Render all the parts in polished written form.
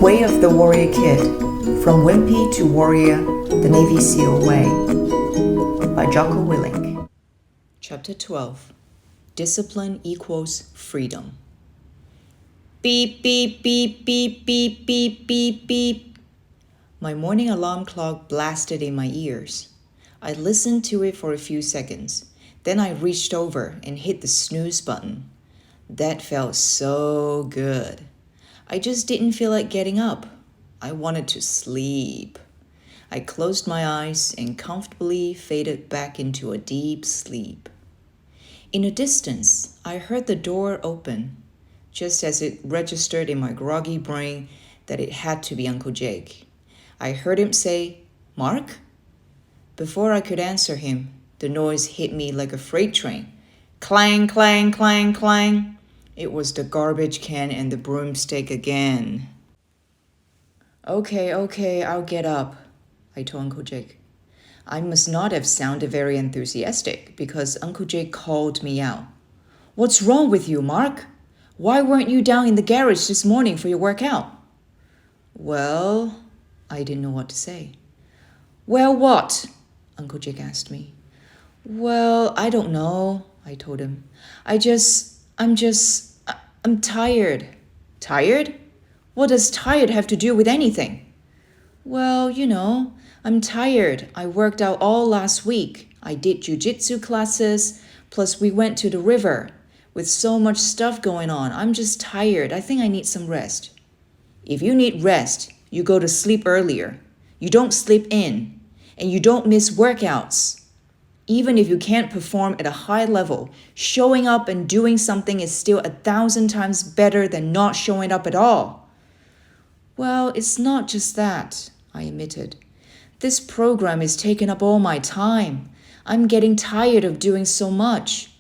Way of the Warrior Kid, From Wimpy to Warrior, the Navy SEAL Way, by Jocko Willink. Chapter 12. Discipline equals freedom. Beep, beep, beep, beep, beep, beep, beep, beep. My morning alarm clock blasted in my ears. I listened to it for a few seconds. Then I reached over and hit the snooze button. That felt so good. I just didn't feel like getting up. I wanted to sleep. I closed my eyes and comfortably faded back into a deep sleep. In the distance, I heard the door open, just as it registered in my groggy brain that it had to be Uncle Jake. I heard him say, "Marc?" Before I could answer him, the noise hit me like a freight train. Clang, clang, clang, clang. It was the garbage can and the broomstick again. Okay, I'll get up, I told Uncle Jake. I must not have sounded very enthusiastic because Uncle Jake called me out. "What's wrong with you, Marc? Why weren't you down in the garage this morning for your workout?" Well, I didn't know what to say. Well, what? Uncle Jake asked me. Well, I don't know, I told him. I'm tired. Tired? What does tired have to do with anything? Well, I'm tired. I worked out all last week. I did jiu-jitsu classes, plus we went to the river. With so much stuff going on, I'm just tired. I think I need some rest. If you need rest, you go to sleep earlier. You don't sleep in, and you don't miss workouts. Even if you can't perform at a high level, showing up and doing something is still 1,000 times better than not showing up at all. Well, it's not just that, I admitted. This program is taking up all my time. I'm getting tired of doing so much.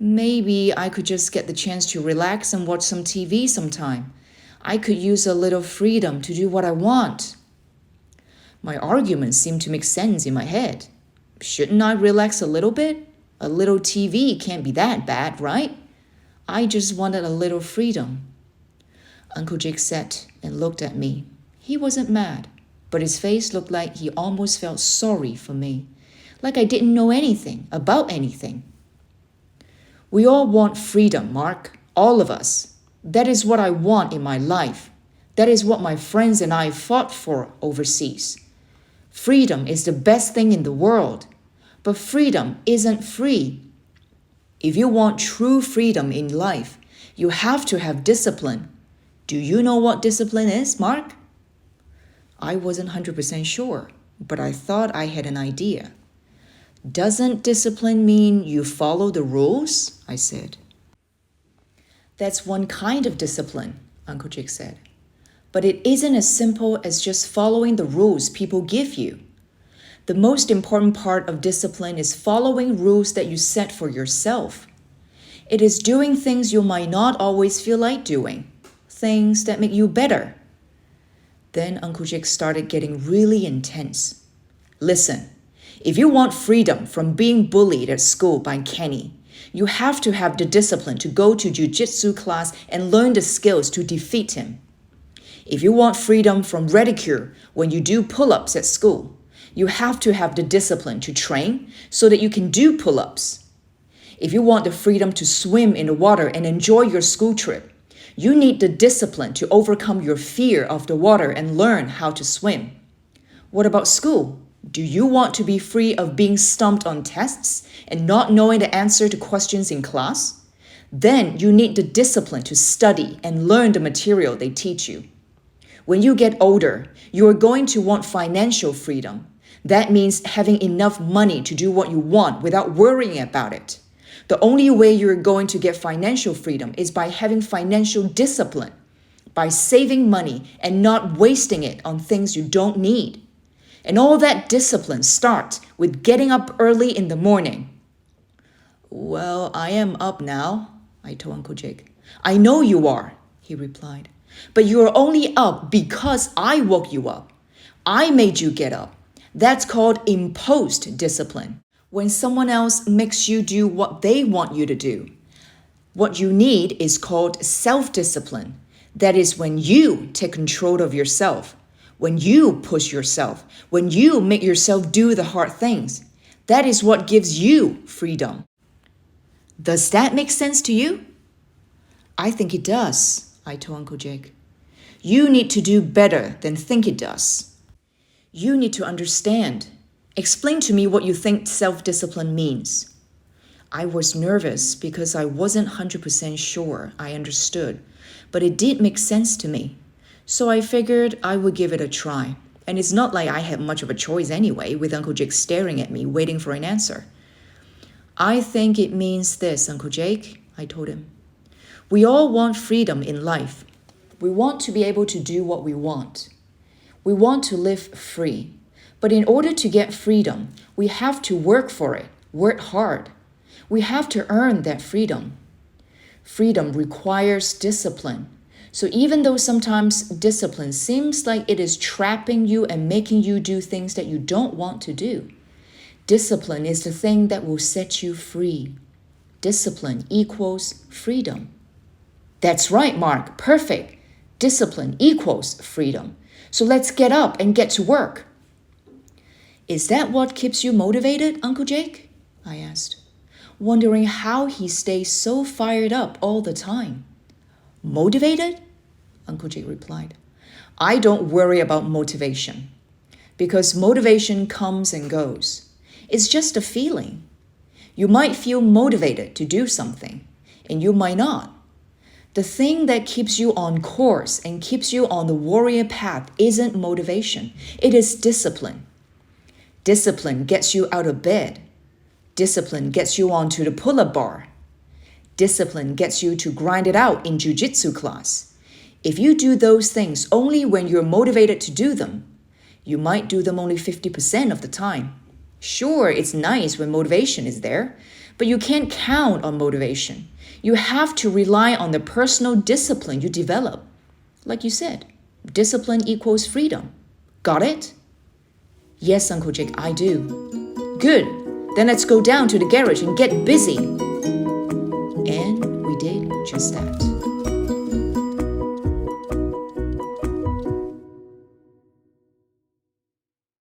Maybe I could just get the chance to relax and watch some TV sometime. I could use a little freedom to do what I want. My arguments seemed to make sense in my head. Shouldn't I relax a little bit? A little TV can't be that bad, right? I just wanted a little freedom. Uncle Jake sat and looked at me. He wasn't mad, but his face looked like he almost felt sorry for me, like I didn't know anything about anything. We all want freedom, Marc, all of us. That is what I want in my life. That is what my friends and I fought for overseas. Freedom is the best thing in the world, but freedom isn't free. If you want true freedom in life, you have to have discipline. Do you know what discipline is, Marc? I wasn't 100% sure, but I thought I had an idea. Doesn't discipline mean you follow the rules? I said. That's one kind of discipline, Uncle Jake said. But it isn't as simple as just following the rules people give you. The most important part of discipline is following rules that you set for yourself. It is doing things you might not always feel like doing, things that make you better. Then Uncle Jake started getting really intense. Listen, if you want freedom from being bullied at school by Kenny, you have to have the discipline to go to jiu-jitsu class and learn the skills to defeat him. If you want freedom from ridicule when you do pull-ups at school, you have to have the discipline to train so that you can do pull-ups. If you want the freedom to swim in the water and enjoy your school trip, you need the discipline to overcome your fear of the water and learn how to swim. What about school? Do you want to be free of being stumped on tests and not knowing the answer to questions in class? Then you need the discipline to study and learn the material they teach you. When you get older, you are going to want financial freedom. That means having enough money to do what you want without worrying about it. The only way you're going to get financial freedom is by having financial discipline, by saving money and not wasting it on things you don't need. And all that discipline starts with getting up early in the morning. Well, I am up now, I told Uncle Jake. I know you are, he replied. But you are only up because I woke you up. I made you get up. That's called imposed discipline. When someone else makes you do what they want you to do. What you need is called self-discipline. That is when you take control of yourself, when you push yourself, when you make yourself do the hard things. That is what gives you freedom. Does that make sense to you? I think it does, I told Uncle Jake. You need to do better than think it does. You need to understand. Explain to me what you think self-discipline means. I was nervous because I wasn't 100% sure I understood, but it did make sense to me. So I figured I would give it a try. And it's not like I had much of a choice anyway, with Uncle Jake staring at me, waiting for an answer. I think it means this, Uncle Jake, I told him. We all want freedom in life. We want to be able to do what we want. We want to live free. But in order to get freedom, we have to work for it, work hard. We have to earn that freedom. Freedom requires discipline. So even though sometimes discipline seems like it is trapping you and making you do things that you don't want to do, discipline is the thing that will set you free. Discipline equals freedom. That's right, Marc. Perfect. Discipline equals freedom. So let's get up and get to work. Is that what keeps you motivated, Uncle Jake? I asked, wondering how he stays so fired up all the time. Motivated? Uncle Jake replied. I don't worry about motivation, because motivation comes and goes. It's just a feeling. You might feel motivated to do something, and you might not. The thing that keeps you on course and keeps you on the warrior path isn't motivation. It is discipline. Discipline gets you out of bed. Discipline gets you onto the pull-up bar. Discipline gets you to grind it out in jiu-jitsu class. If you do those things only when you're motivated to do them, you might do them only 50% of the time. Sure, it's nice when motivation is there, but you can't count on motivation. You have to rely on the personal discipline you develop. Like you said, discipline equals freedom. Got it? Yes, Uncle Jake, I do. Good. Then let's go down to the garage and get busy. And we did just that.